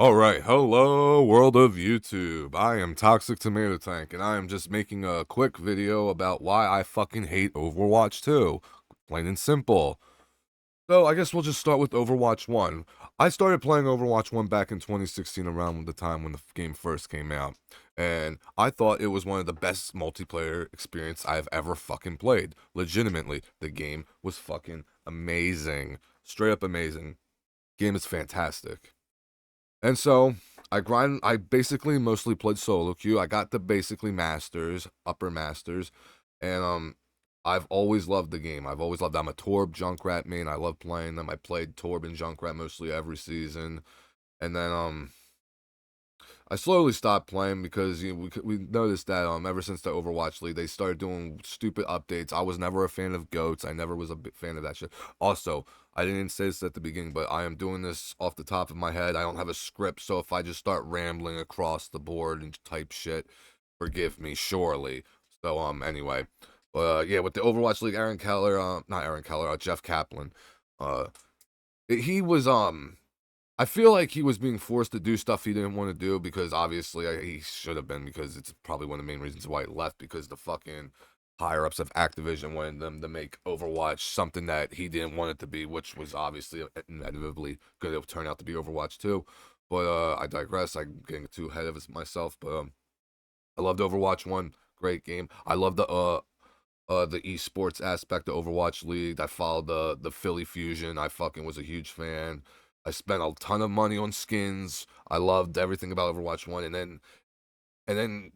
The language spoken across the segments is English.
Alright, hello world of YouTube. I am Toxic Tomato Tank, and I am just making a quick video about why I fucking hate Overwatch 2. Plain and simple. So I guess we'll just start with Overwatch 1. I started playing Overwatch 1 back in 2016 around the time when the game first came out. And I thought it was one of the best multiplayer experience I've ever fucking played. Legitimately, the game was fucking amazing. Straight up amazing. Game is fantastic. And so I basically mostly played solo queue. I got the basically masters, upper masters, and I've always loved the game. I've always loved. I'm a Torb Junkrat main. I love playing them. I played Torb and Junkrat mostly every season, and then I slowly stopped playing because we noticed that ever since the Overwatch League they started doing stupid updates. I was never a fan of goats. I never was a big fan of that shit. Also, I didn't say this at the beginning, but I am doing this off the top of my head. I don't have a script, so if I just start rambling across the board and type shit, forgive me, surely. So anyway, yeah, with the Overwatch League, Aaron Keller, not Aaron Keller, Jeff Kaplan, uh, he was I feel like he was being forced to do stuff he didn't want to do because obviously he should have been, because it's probably one of the main reasons why he left, because the fucking higher ups of Activision wanted them to make Overwatch something that he didn't want it to be, which was obviously inevitably going to turn out to be Overwatch 2. But I digress. I'm getting too ahead of myself. But I loved Overwatch 1. Great game. I love the esports aspect of Overwatch League. I followed the Philly Fusion. I fucking was a huge fan. I spent a ton of money on skins. I loved everything about Overwatch 1, and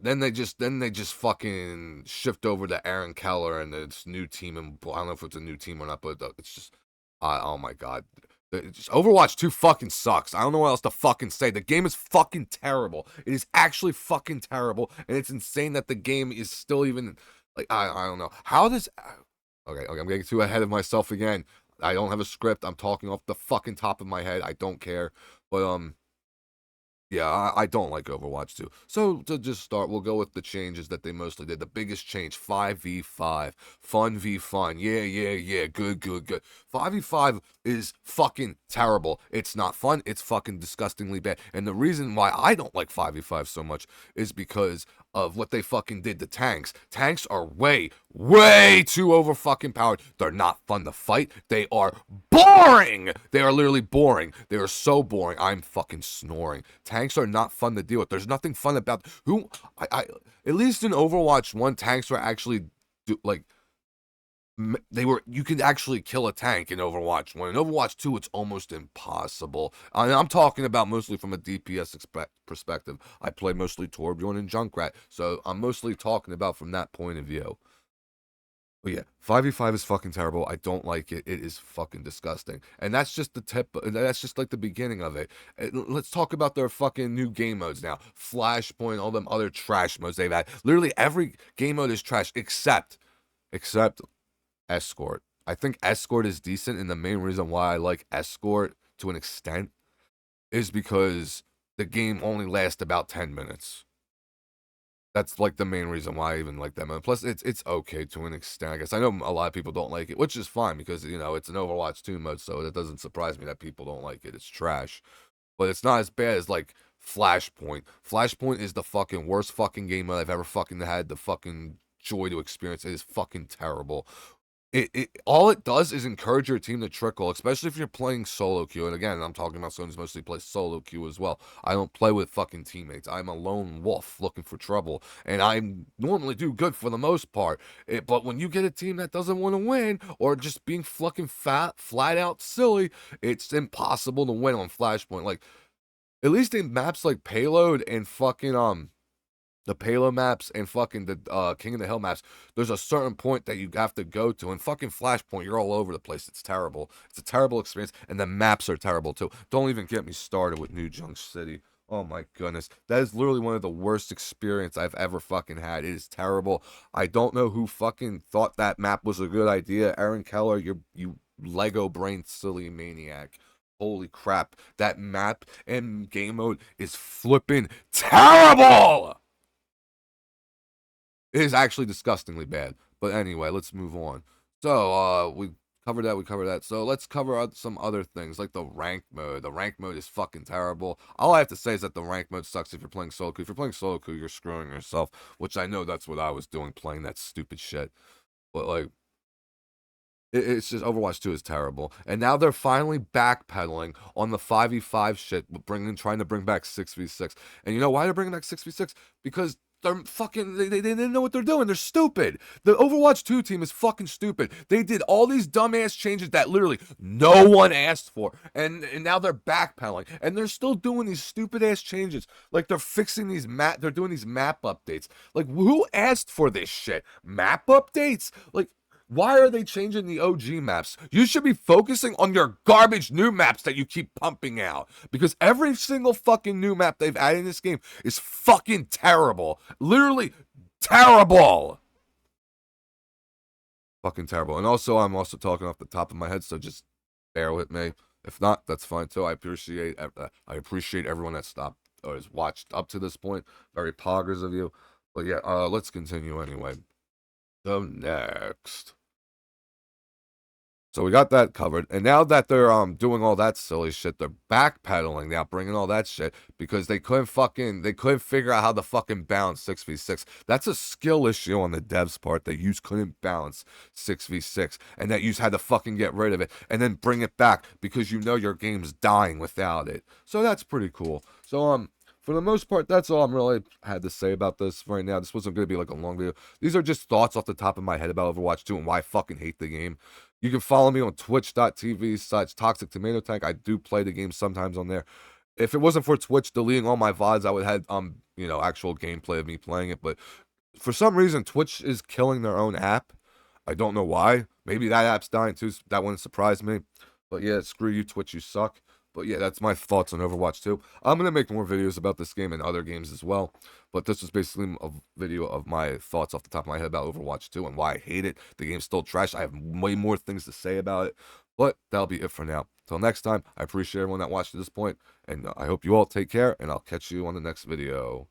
then they just fucking shift over to Aaron Keller and this new team, and I don't know if it's a new team or not, but it's just oh my god. Overwatch 2 fucking sucks. I don't know what else to fucking say. The game is fucking terrible. It is actually fucking terrible, and it's insane that the game is still even like I don't know. How does okay, I'm getting too ahead of myself again. I don't have a script. I'm talking off the fucking top of my head. I don't care. But yeah, I don't like Overwatch 2. So to just start, we'll go with the changes that they mostly did. The biggest change, 5v5. Fun v fun. Yeah. Good. 5v5 is fucking terrible. It's not fun. It's fucking disgustingly bad. And the reason why I don't like 5v5 so much is because of what they fucking did to tanks. Tanks are way too over fucking powered. They're not fun to fight. They are boring. They are literally boring. They are so boring. I'm fucking snoring. Tanks are not fun to deal with. There's nothing fun about I at least in Overwatch 1, tanks were actually like you could actually kill a tank in Overwatch 1. In Overwatch 2, it's almost impossible. And I'm talking about mostly from a DPS perspective. I play mostly Torbjorn and Junkrat, so I'm mostly talking about from that point of view. But yeah, 5v5 is fucking terrible. I don't like it. It is fucking disgusting. And that's just the tip. That's just like the beginning of it. Let's talk about their fucking new game modes now. Flashpoint, all them other trash modes they've had. Literally every game mode is trash except Escort. I think Escort is decent, and the main reason why I like Escort to an extent is because the game only lasts about 10 minutes. That's like the main reason why I even like that mode. Plus, it's okay to an extent. I guess I know a lot of people don't like it, which is fine because it's an Overwatch 2 mode, so it doesn't surprise me that people don't like it. It's trash, but it's not as bad as like Flashpoint. Flashpoint is the fucking worst fucking game mode I've ever fucking had the fucking joy to experience. It is fucking terrible. It all it does is encourage your team to trickle, especially if you're playing solo queue. And again, I'm talking about someone who's mostly plays solo queue as well. I don't play with fucking teammates. I'm a lone wolf looking for trouble, and I normally do good for the most part. But when you get a team that doesn't want to win or just being fucking flat out silly, it's impossible to win on Flashpoint. Like at least in maps like Payload and fucking the payload maps and fucking the King of the Hill maps, there's a certain point that you have to go to. And fucking Flashpoint, you're all over the place. It's terrible. It's a terrible experience, and the maps are terrible too. Don't even get me started with New Junk City. Oh my goodness, that is literally one of the worst experience I've ever fucking had. It is terrible. I don't know who fucking thought that map was a good idea. Aaron Keller, you Lego brain silly maniac. Holy crap, that map and game mode is flipping terrible. It is actually disgustingly bad. But anyway, let's move on. So, we covered that. We covered that. So let's cover some other things like the rank mode. The rank mode is fucking terrible. All I have to say is that the rank mode sucks if you're playing solo queue. If you're playing solo queue, you're screwing yourself, which I know that's what I was doing, playing that stupid shit. But like, it's just Overwatch 2 is terrible. And now they're finally backpedaling on the 5v5 shit, trying to bring back 6v6. And you know why they're bringing back 6v6? Because they're fucking, they didn't know what they're doing. They're stupid. The Overwatch 2 team is fucking stupid. They did all these dumbass changes that literally no one asked for. And now they're backpedaling. And they're still doing these stupid ass changes. Like they're fixing these they're doing these map updates. Like who asked for this shit? Map updates? Like, why are they changing the OG maps? You should be focusing on your garbage new maps that you keep pumping out. Because every single fucking new map they've added in this game is fucking terrible. Literally terrible. Fucking terrible. And also, I'm also talking off the top of my head, so just bear with me. If not, that's fine too. I appreciate everyone that stopped or has watched up to this point. Very poggers of you. But yeah, let's continue anyway. So next. So we got that covered, and now that they're doing all that silly shit, they're backpedaling now, bringing all that shit because they couldn't figure out how to fucking balance 6v6. That's a skill issue on the devs' part that you couldn't balance 6v6, and that you had to fucking get rid of it and then bring it back because you know your game's dying without it. So that's pretty cool. So for the most part, that's all I'm really had to say about this right now. This wasn't going to be like a long video. These are just thoughts off the top of my head about Overwatch 2 and why I fucking hate the game. You can follow me on twitch.tv/Toxic Tomato Tank. I do play the game sometimes on there. If it wasn't for Twitch deleting all my VODs, I would have had actual gameplay of me playing it. But for some reason, Twitch is killing their own app. I don't know why. Maybe that app's dying too. That wouldn't surprise me. But yeah, screw you, Twitch, you suck. But yeah, that's my thoughts on Overwatch 2. I'm going to make more videos about this game and other games as well. But this was basically a video of my thoughts off the top of my head about Overwatch 2 and why I hate it. The game's still trash. I have way more things to say about it. But that'll be it for now. Till next time, I appreciate everyone that watched to this point. And I hope you all take care. And I'll catch you on the next video.